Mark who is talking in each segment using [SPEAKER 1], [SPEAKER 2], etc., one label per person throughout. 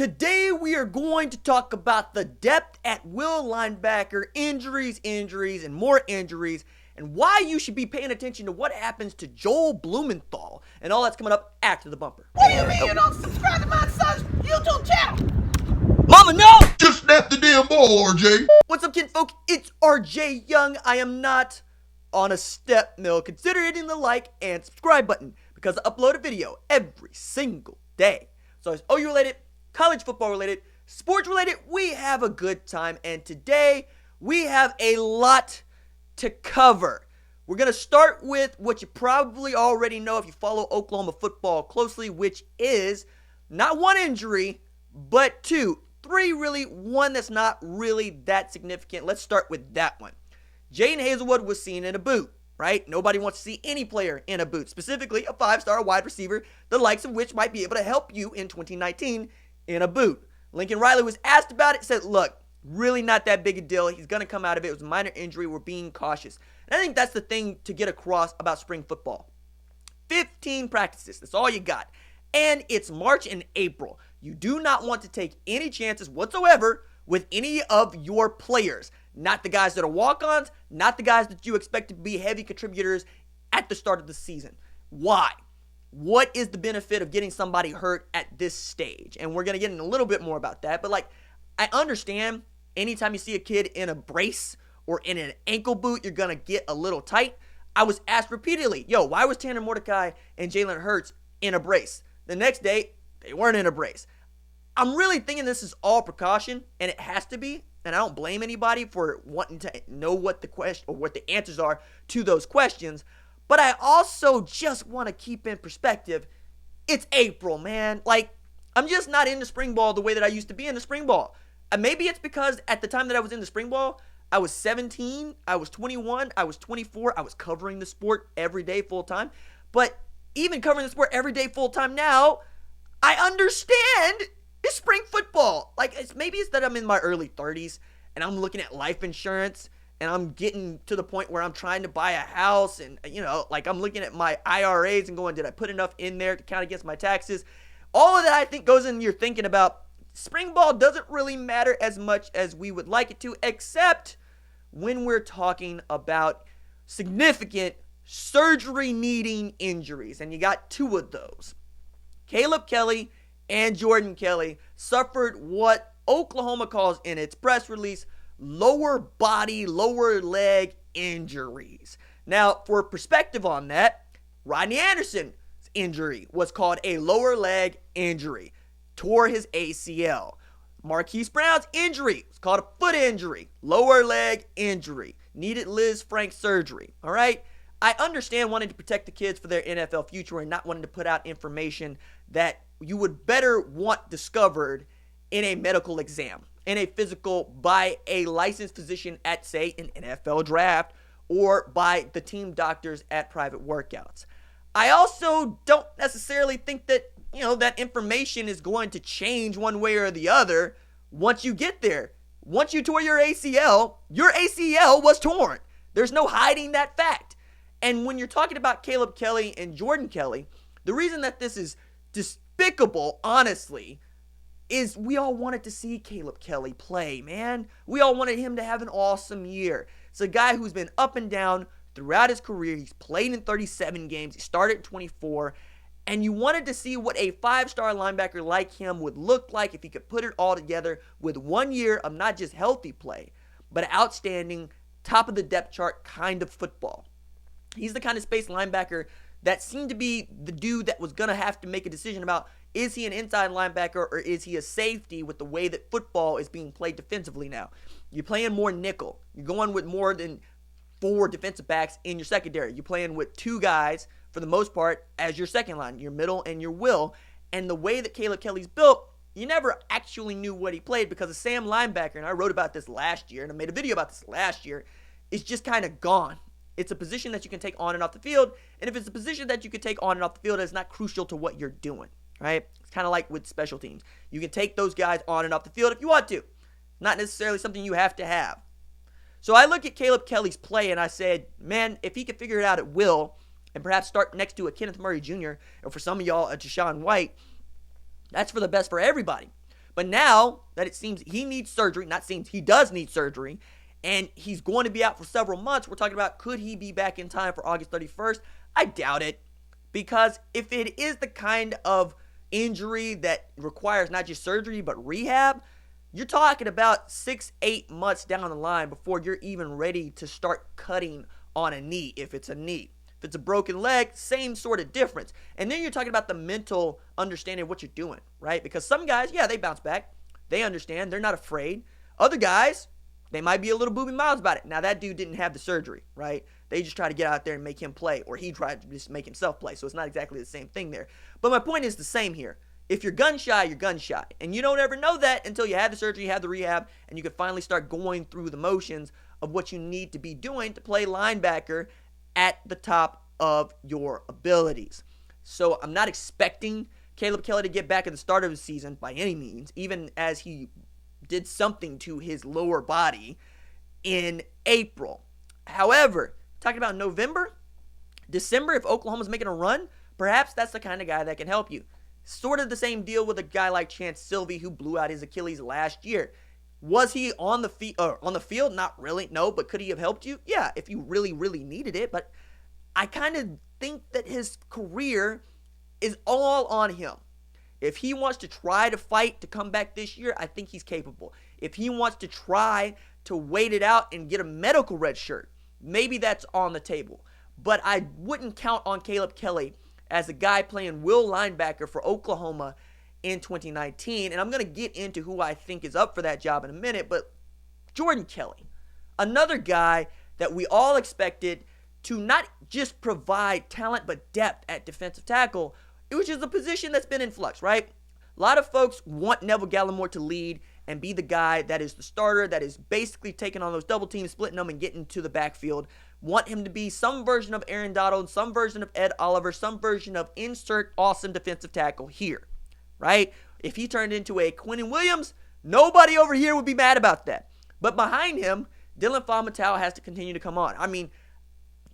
[SPEAKER 1] Today we are going to talk about the depth at will linebacker, injuries, and more injuries, and why you should be paying attention to what happens to Joel Blumenthal. And all that's coming up after the bumper.
[SPEAKER 2] What do you mean you don't subscribe to my son's YouTube channel?
[SPEAKER 1] Mama, no!
[SPEAKER 3] Just snap the damn ball, RJ.
[SPEAKER 1] What's up, kinfolk? It's RJ Young. I am not on a step mill. Consider hitting the like and subscribe button because I upload a video every single day. So it's OU related, college football related, sports related. We have a good time, and today we have a lot to cover. We're going to start with what you probably already know if you follow Oklahoma football closely, which is not one injury, but three really, one that's not really that significant. Let's start with that one. Jayden Hazelwood was seen in a boot, right? Nobody wants to see any player in a boot, specifically a 5-star wide receiver, the likes of which might be able to help you in 2019 in a boot. Lincoln Riley was asked about it, said, look, really not that big a deal. He's going to come out of it. It was a minor injury. We're being cautious. And I think that's the thing to get across about spring football. 15 practices. That's all you got. And it's March and April. You do not want to take any chances whatsoever with any of your players. Not the guys that are walk-ons, not the guys that you expect to be heavy contributors at the start of the season. Why? What is the benefit of getting somebody hurt at this stage? And we're going to get in a little bit more about that. But I understand anytime you see a kid in a brace or in an ankle boot, you're going to get a little tight. I was asked repeatedly, why was Tanner Mordecai and Jalen Hurts in a brace? The next day, they weren't in a brace. I'm really thinking this is all precaution, and it has to be. And I don't blame anybody for wanting to know what the question or what the answers are to those questions. But I also just want to keep in perspective, it's April, man. I'm just not into spring ball the way that I used to be into spring ball. And maybe it's because at the time that I was in the spring ball, I was 17, I was 21, I was 24. I was covering the sport every day full time. But even covering the sport every day full time now, I understand it's spring football. Maybe it's that I'm in my early 30s and I'm looking at life insurance and I'm getting to the point where I'm trying to buy a house and, I'm looking at my IRAs and going, did I put enough in there to count against my taxes? All of that, I think, goes in you're thinking about spring ball doesn't really matter as much as we would like it to, except when we're talking about significant surgery-needing injuries. And you got two of those. Caleb Kelley and Jordan Kelley suffered what Oklahoma calls in its press release lower body, lower leg injuries. Now, for perspective on that, Rodney Anderson's injury was called a lower leg injury, tore his ACL. Marquise Brown's injury was called a foot injury, lower leg injury, needed Liz Frank surgery. All right? I understand wanting to protect the kids for their NFL future and not wanting to put out information that you would better want discovered in a medical exam, in a physical by a licensed physician at, say, an NFL draft or by the team doctors at private workouts. I also don't necessarily think that, that information is going to change one way or the other once you get there. Once you tore your ACL was torn. There's no hiding that fact. And when you're talking about Caleb Kelley and Jordan Kelley, the reason that this is despicable, honestly, is we all wanted to see Caleb Kelley play, man. We all wanted him to have an awesome year. It's a guy who's been up and down throughout his career. He's played in 37 games. He started in 24. And you wanted to see what a 5-star linebacker like him would look like if he could put it all together with 1 year of not just healthy play, but outstanding, top of the depth chart kind of football. He's the kind of space linebacker that seemed to be the dude that was going to have to make a decision about, is he an inside linebacker or is he a safety with the way that football is being played defensively now? You're playing more nickel. You're going with more than 4 defensive backs in your secondary. You're playing with 2 guys, for the most part, as your second line, your middle and your will. And the way that Caleb Kelley's built, you never actually knew what he played because the Sam linebacker, and I wrote about this last year, and I made a video about this last year, is just kind of gone. It's a position that you can take on and off the field, and if it's a position that you can take on and off the field, it's not crucial to what you're doing, right? It's kind of like with special teams. You can take those guys on and off the field if you want to. Not necessarily something you have to have. So I look at Caleb Kelley's play, and I said, man, if he could figure it out at will, and perhaps start next to a Kenneth Murray Jr., or for some of y'all, a DaShaun White, that's for the best for everybody. But now that it seems he needs surgery, he does need surgery, and he's going to be out for several months, we're talking about could he be back in time for August 31st? I doubt it, because if it is the kind of injury that requires not just surgery but rehab, you're talking about 6-8 months down the line before you're even ready to start cutting on a knee, if it's a knee. If it's a broken leg, same sort of difference. And then you're talking about the mental understanding of what you're doing, right? Because some guys, yeah, they bounce back. They understand. They're not afraid. Other guys, they might be a little booby miles about it. Now, that dude didn't have the surgery, right? They just try to get out there and make him play, or he tried to just make himself play. So it's not exactly the same thing there. But my point is the same here. If you're gun shy, you're gun shy. And you don't ever know that until you have the surgery, you have the rehab, and you can finally start going through the motions of what you need to be doing to play linebacker at the top of your abilities. So I'm not expecting Caleb Kelley to get back at the start of the season by any means, even as he did something to his lower body in April. However, talking about November, December, if Oklahoma's making a run, perhaps that's the kind of guy that can help you. Sort of the same deal with a guy like Chance Sylvie, who blew out his Achilles last year. Was he on the field? Not really, no. But could he have helped you? Yeah, if you really, really needed it. But I kind of think that his career is all on him. If he wants to try to fight to come back this year, I think he's capable. If he wants to try to wait it out and get a medical red shirt, maybe that's on the table. But I wouldn't count on Caleb Kelley as a guy playing will linebacker for Oklahoma in 2019. And I'm going to get into who I think is up for that job in a minute. But Jordan Kelley, another guy that we all expected to not just provide talent but depth at defensive tackle, which is a position that's been in flux, right? A lot of folks want Neville Gallimore to lead and be the guy that is the starter, that is basically taking on those double teams, splitting them, and getting to the backfield. Want him to be some version of Aaron Donald, some version of Ed Oliver, some version of insert awesome defensive tackle here, right? If he turned into a Quinnen Williams, nobody over here would be mad about that. But behind him, Dylan Faamatau has to continue to come on. I mean,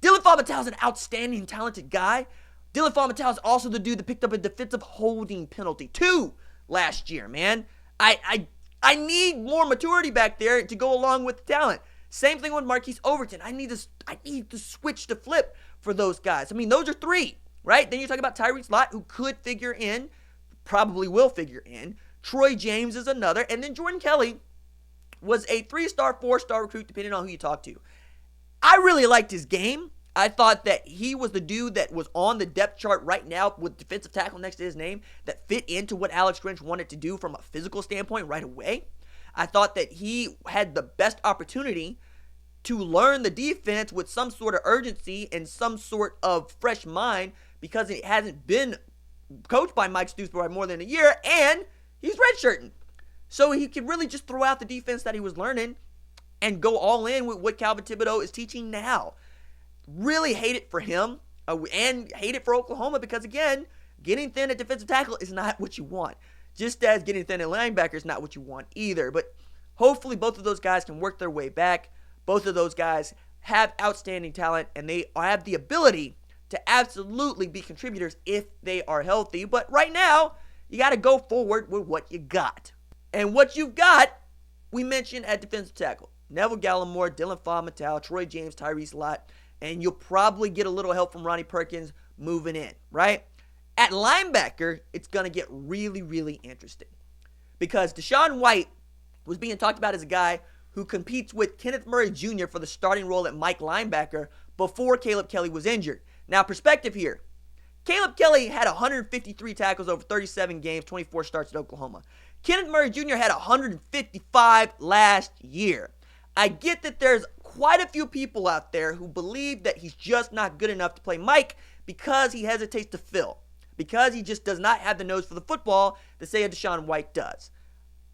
[SPEAKER 1] Dylan Faamatau is an outstanding, talented guy. Dylan Faamatau is also the dude that picked up a defensive holding penalty, 2 last year, man. I need more maturity back there to go along with the talent. Same thing with Marquise Overton. I need to switch to flip for those guys. I mean, those are 3, right? Then you're talking about Tyrese Lott, who could figure in, probably will figure in. Troy James is another. And then Jordan Kelley was a 3-star, 4-star recruit, depending on who you talk to. I really liked his game. I thought that he was the dude that was on the depth chart right now with defensive tackle next to his name that fit into what Alex Grinch wanted to do from a physical standpoint right away. I thought that he had the best opportunity to learn the defense with some sort of urgency and some sort of fresh mind because it hasn't been coached by Mike Stoops for more than a year, and he's redshirting. So he could really just throw out the defense that he was learning and go all in with what Calvin Thibodeau is teaching now. Really hate it for him and hate it for Oklahoma because, again, getting thin at defensive tackle is not what you want. Just as getting thin at linebacker is not what you want either. But hopefully both of those guys can work their way back. Both of those guys have outstanding talent, and they have the ability to absolutely be contributors if they are healthy. But right now, you got to go forward with what you got. And what you've got, we mentioned at defensive tackle. Neville Gallimore, Dylan Faamatau, Troy James, Tyrese Lott. And you'll probably get a little help from Ronnie Perkins moving in, right? At linebacker, it's going to get really, really interesting. Because DaShaun White was being talked about as a guy who competes with Kenneth Murray Jr. for the starting role at Mike linebacker before Caleb Kelley was injured. Now, perspective here. Caleb Kelley had 153 tackles over 37 games, 24 starts at Oklahoma. Kenneth Murray Jr. had 155 last year. I get that there's quite a few people out there who believe that he's just not good enough to play Mike because he hesitates to fill. Because he just does not have the nose for the football that, say, a DaShaun White does.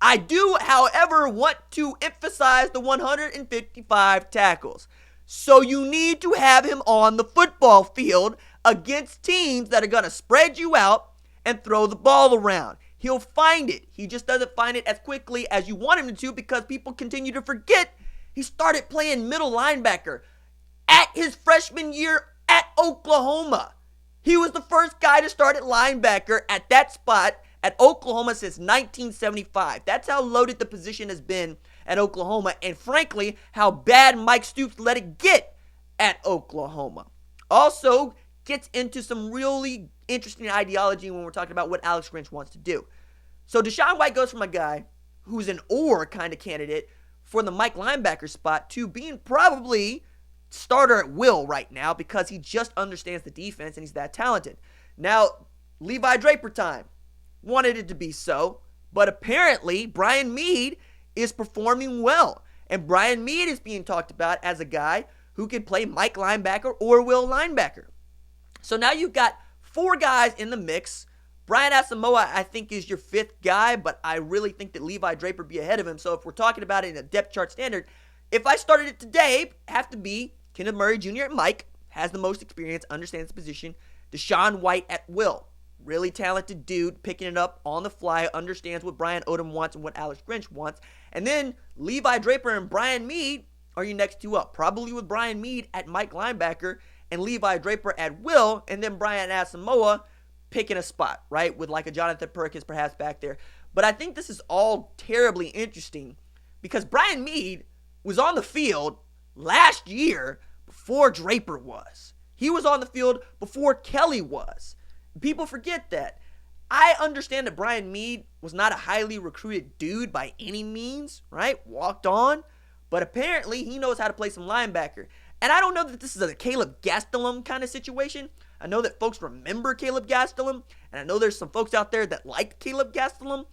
[SPEAKER 1] I do, however, want to emphasize the 155 tackles. So you need to have him on the football field against teams that are going to spread you out and throw the ball around. He'll find it. He just doesn't find it as quickly as you want him to because people continue to forget he started playing middle linebacker at his freshman year at Oklahoma. He was the first guy to start at linebacker at that spot at Oklahoma since 1975. That's how loaded the position has been at Oklahoma, and frankly, how bad Mike Stoops let it get at Oklahoma. Also gets into some really interesting ideology when we're talking about what Alex Grinch wants to do. So DaShaun White goes from a guy who's an or kind of candidate for the Mike linebacker spot to being probably starter at will right now because he just understands the defense and he's that talented. Now, Levi Draper time. Wanted it to be so, but apparently Brian Mead is performing well. And Brian Mead is being talked about as a guy who can play Mike linebacker or will linebacker. So now you've got 4 guys in the mix. Brian Asamoah, I think, is your 5th guy, but I really think that Levi Draper be ahead of him. So if we're talking about it in a depth chart standard, if I started it today, it'd have to be Kenneth Murray Jr. at Mike, has the most experience, understands the position. DaShaun White at will. Really talented dude, picking it up on the fly, understands what Brian Odom wants and what Alex Grinch wants. And then Levi Draper and Brian Mead are your next 2 up. Probably with Brian Mead at Mike linebacker and Levi Draper at will, and then Brian Asamoah picking a spot, right? With like a Jonathan Perkins perhaps back there. But I think this is all terribly interesting because Brian Mead was on the field last year before Draper was. He was on the field before Kelley was. People forget that. I understand that Brian Mead was not a highly recruited dude by any means, right? Walked on. But apparently he knows how to play some linebacker. And I don't know that this is a Caleb Gastelum kind of situation. I know that folks remember Caleb Gastelum. And I know there's some folks out there that like Caleb Gastelum.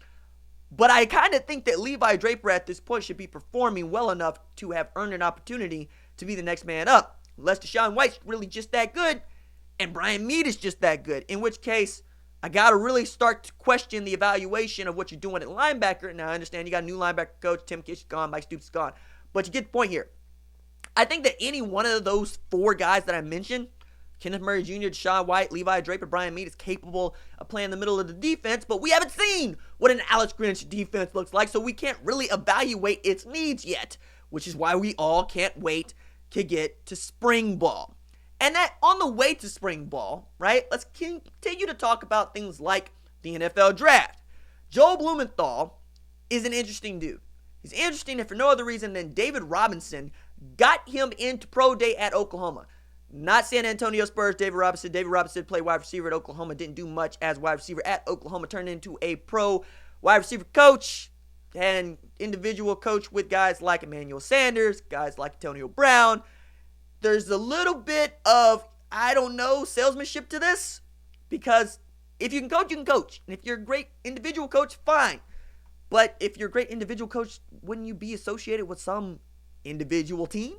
[SPEAKER 1] But I kind of think that Levi Draper at this point should be performing well enough to have earned an opportunity to be the next man up. Unless DaShaun White's really just that good. And Brian Mead is just that good. In which case, I got to really start to question the evaluation of what you're doing at linebacker. Now, I understand you got a new linebacker coach. Tim Kish is gone. Mike Stoops is gone. But you get the point here. I think that any one of those 4 guys that I mentioned, Kenneth Murray Jr., DaShaun White, Levi Draper, Brian Mead, is capable of playing the middle of the defense. But we haven't seen what an Alex Grinch defense looks like. So we can't really evaluate its needs yet. Which is why we all can't wait to get to spring ball. And that on the way to spring ball, right, let's continue to talk about things like the NFL draft. Joel Blumenthal is an interesting dude. He's interesting if for no other reason than David Robinson got him into pro day at Oklahoma. Not San Antonio Spurs, David Robinson. David Robinson played wide receiver at Oklahoma, didn't do much as wide receiver at Oklahoma, turned into a pro wide receiver coach and individual coach with guys like Emmanuel Sanders, guys like Antonio Brown. There's a little bit of, I don't know, salesmanship to this because if you can coach, you can coach. And if you're a great individual coach, fine. But if you're a great individual coach, wouldn't you be associated with some individual team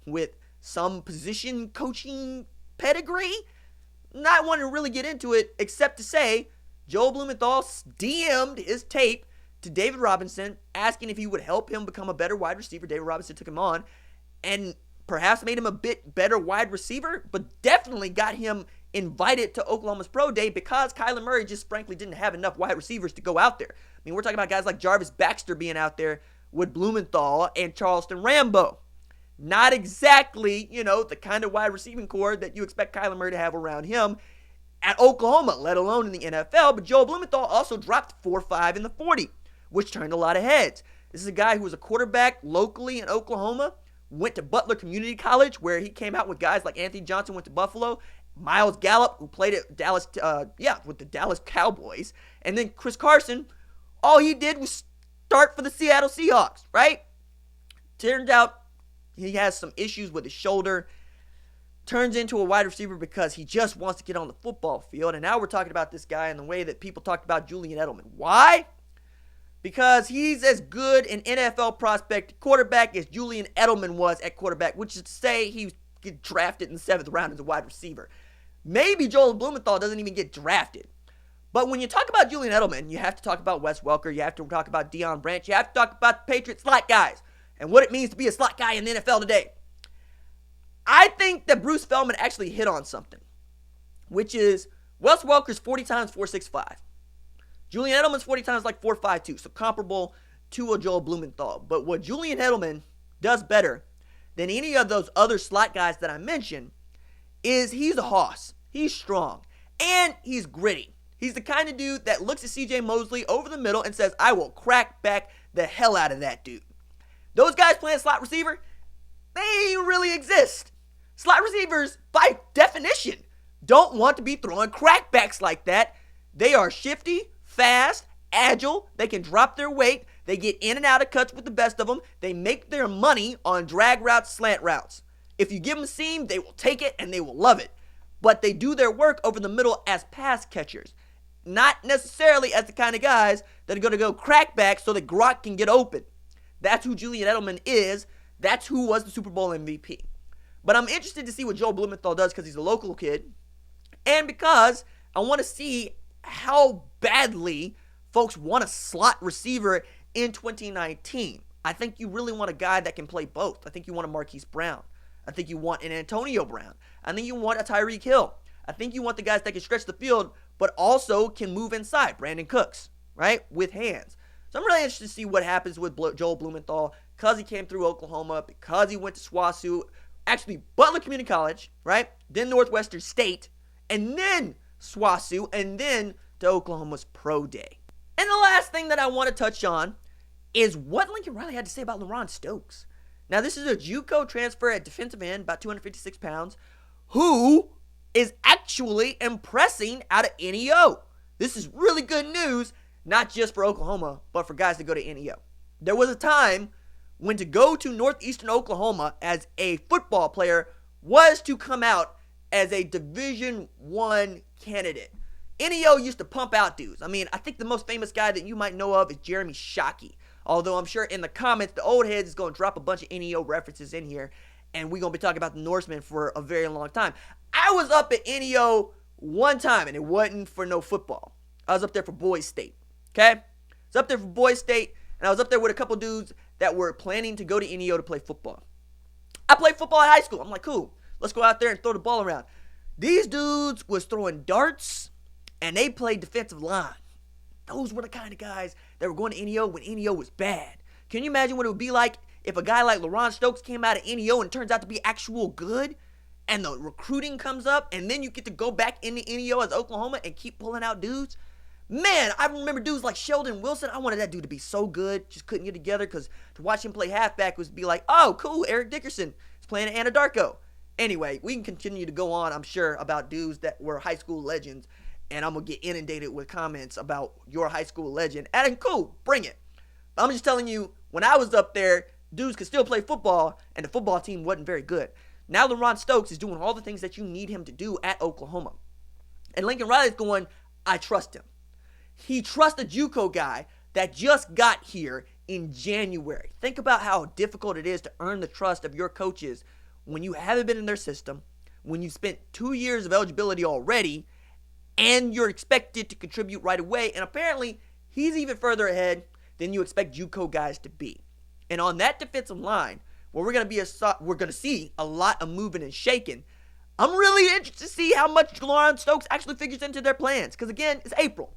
[SPEAKER 1] with some position coaching pedigree? Not wanting to really get into it, except to say Joel Blumenthal DM'd his tape to David Robinson, asking if he would help him become a better wide receiver. David Robinson took him on and perhaps made him a bit better wide receiver, but definitely got him invited to Oklahoma's pro day because Kyler Murray just frankly didn't have enough wide receivers to go out there. I mean, we're talking about guys like Jarvis Baxter being out there with Blumenthal and Charleston Rambo. Not exactly, the kind of wide receiving core that you expect Kyler Murray to have around him at Oklahoma, let alone in the NFL. But Joel Blumenthal also dropped 4.5 in the 40, which turned a lot of heads. This is a guy who was a quarterback locally in Oklahoma, went to Butler Community College, where he came out with guys like Anthony Johnson, went to Buffalo, Miles Gallup, who played at Dallas, with the Dallas Cowboys, and then Chris Carson. All he did was start for the Seattle Seahawks, right? Turned out he has some issues with his shoulder, turns into a wide receiver because he just wants to get on the football field, and now we're talking about this guy in the way that people talked about Julian Edelman. Why? Because he's as good an NFL prospect quarterback as Julian Edelman was at quarterback, which is to say he get drafted in the 7th round as a wide receiver. Maybe Joel Blumenthal doesn't even get drafted. But when you talk about Julian Edelman, you have to talk about Wes Welker, you have to talk about Deion Branch, you have to talk about the Patriots slot guys and what it means to be a slot guy in the NFL today. I think that Bruce Feldman actually hit on something, which is Wes Welker's 40 times 4.65. Julian Edelman's 40 times like 4.52, so comparable to a Joel Blumenthal. But what Julian Edelman does better than any of those other slot guys that I mentioned is he's a hoss. He's strong. And he's gritty. He's the kind of dude that looks at CJ Mosley over the middle and says, I will crack back the hell out of that dude. Those guys playing slot receiver, they ain't really exist. Slot receivers, by definition, don't want to be throwing crackbacks like that. They are shifty, fast, agile. They can drop their weight. They get in and out of cuts with the best of them. They make their money on drag routes, slant routes. If you give them seam, they will take it and they will love it. But they do their work over the middle as pass catchers. Not necessarily as the kind of guys that are going to go crackback so that Gronk can get open. That's who Julian Edelman is. That's who was the Super Bowl MVP. But I'm interested to see what Joe Blumenthal does because he's a local kid. And because I want to see how badly folks want a slot receiver in 2019. I think you really want a guy that can play both. I think you want a Marquise Brown. I think you want an Antonio Brown. I think you want a Tyreek Hill. I think you want the guys that can stretch the field, but also can move inside. Brandon Cooks, right? With hands. So I'm really interested to see what happens with Joel Blumenthal because he came through Oklahoma, because he went to SWASU, actually Butler Community College, right? Then Northwestern State, and then SWASU, and then to Oklahoma's Pro Day. And the last thing that I want to touch on is what Lincoln Riley had to say about Laron Stokes. Now, this is a JUCO transfer at defensive end, about 256 pounds, who is actually impressing out of NEO. This is really good news, not just for Oklahoma, but for guys that go to NEO. There was a time when to go to Northeastern Oklahoma as a football player was to come out as a Division I candidate. NEO used to pump out dudes. I mean, I think the most famous guy that you might know of is Jeremy Shockey. Although I'm sure in the comments, the old heads is going to drop a bunch of NEO references in here. And we're going to be talking about the Norsemen for a very long time. I was up at NEO one time, and it wasn't for no football. I was up there for Boys State, okay? I was up there for Boys State, and I was up there with a couple dudes that were planning to go to NEO to play football. I played football in high school. I'm like, cool. Let's go out there and throw the ball around. These dudes was throwing darts, and they played defensive line. Those were the kind of guys that were going to NEO when NEO was bad. Can you imagine what it would be like if a guy like Laron Stokes came out of NEO and turns out to be actual good, and the recruiting comes up, and then you get to go back into NEO as Oklahoma and keep pulling out dudes? Man, I remember dudes like Sheldon Wilson. I wanted that dude to be so good. Just couldn't get together because to watch him play halfback was be like, oh, cool, Eric Dickerson is playing at Anadarko. Anyway, we can continue to go on, I'm sure, about dudes that were high school legends, and I'm going to get inundated with comments about your high school legend. And cool, bring it. But I'm just telling you, when I was up there, dudes could still play football, and the football team wasn't very good. Now Laron Stokes is doing all the things that you need him to do at Oklahoma. And Lincoln Riley's going, I trust him. He trusts a JUCO guy that just got here in January. Think about how difficult it is to earn the trust of your coaches when you haven't been in their system, when you spent 2 years of eligibility already, and you're expected to contribute right away. And apparently, he's even further ahead than you expect JUCO guys to be. And on that defensive line, where we're going to see a lot of moving and shaking, I'm really interested to see how much Laron Stokes actually figures into their plans. Because again, it's April.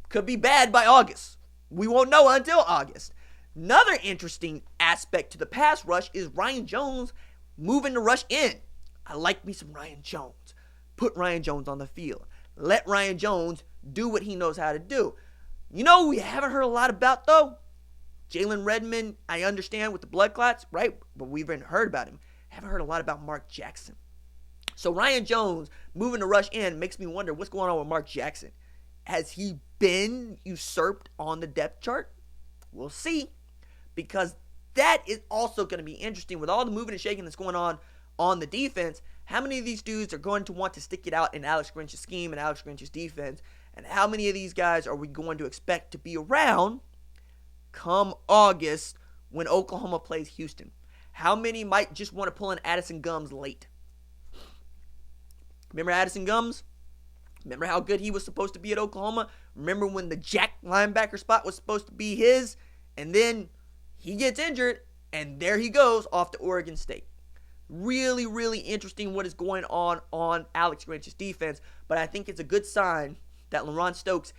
[SPEAKER 1] Could be bad by August. We won't know until August. Another interesting aspect to the pass rush is Ryan Jones moving to rush in. I like me some Ryan Jones. Put Ryan Jones on the field. Let Ryan Jones do what he knows how to do. You know who we haven't heard a lot about, though? Jalen Redmond, I understand with the blood clots, right? But we haven't heard about him. Haven't heard a lot about Mark Jackson. So Ryan Jones moving to rush in makes me wonder what's going on with Mark Jackson. Has he been usurped on the depth chart? We'll see. Because that is also going to be interesting with all the moving and shaking that's going on the defense. How many of these dudes are going to want to stick it out in Alex Grinch's scheme and Alex Grinch's defense? And how many of these guys are we going to expect to be around come August when Oklahoma plays Houston? How many might just want to pull in Addison Gums late? Remember Addison Gums? Remember how good he was supposed to be at Oklahoma? Remember when the Jack linebacker spot was supposed to be his? And then he gets injured, and there he goes off to Oregon State. Really, really interesting what is going on Alex Grinch's defense. But I think it's a good sign that Laron Stokes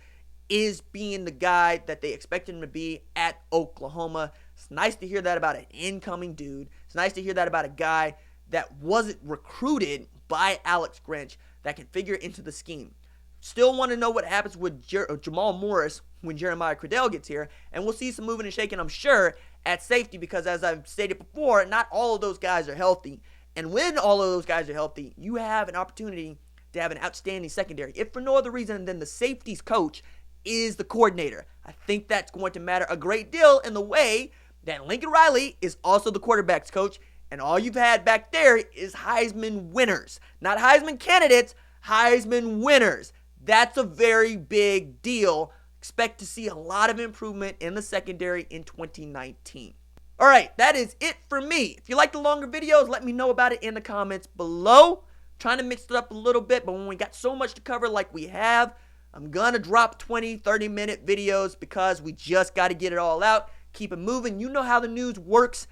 [SPEAKER 1] is being the guy that they expected him to be at Oklahoma. It's nice to hear that about an incoming dude. It's nice to hear that about a guy that wasn't recruited by Alex Grinch that can figure into the scheme. Still want to know what happens with Jamal Morris when Jeremiah Cradell gets here. And we'll see some moving and shaking, I'm sure, at safety because, as I've stated before, not all of those guys are healthy. And when all of those guys are healthy, you have an opportunity to have an outstanding secondary, if for no other reason than the safeties coach is the coordinator. I think that's going to matter a great deal in the way that Lincoln Riley is also the quarterback's coach, and all you've had back there is Heisman winners. Not Heisman candidates, Heisman winners. That's a very big deal. Expect to see a lot of improvement in the secondary in 2019. All right, that is it for me. If you like the longer videos, let me know about it in the comments below. Trying to mix it up a little bit, but when we got so much to cover like we have, I'm going to drop 20, 30-minute videos because we just got to get it all out. Keep it moving. You know how the news works.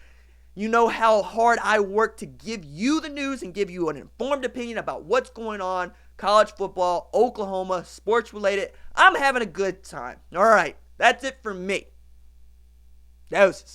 [SPEAKER 1] You know how hard I work to give you the news and give you an informed opinion about what's going on, college football, Oklahoma, sports related. I'm having a good time. All right, that's it for me. Doses.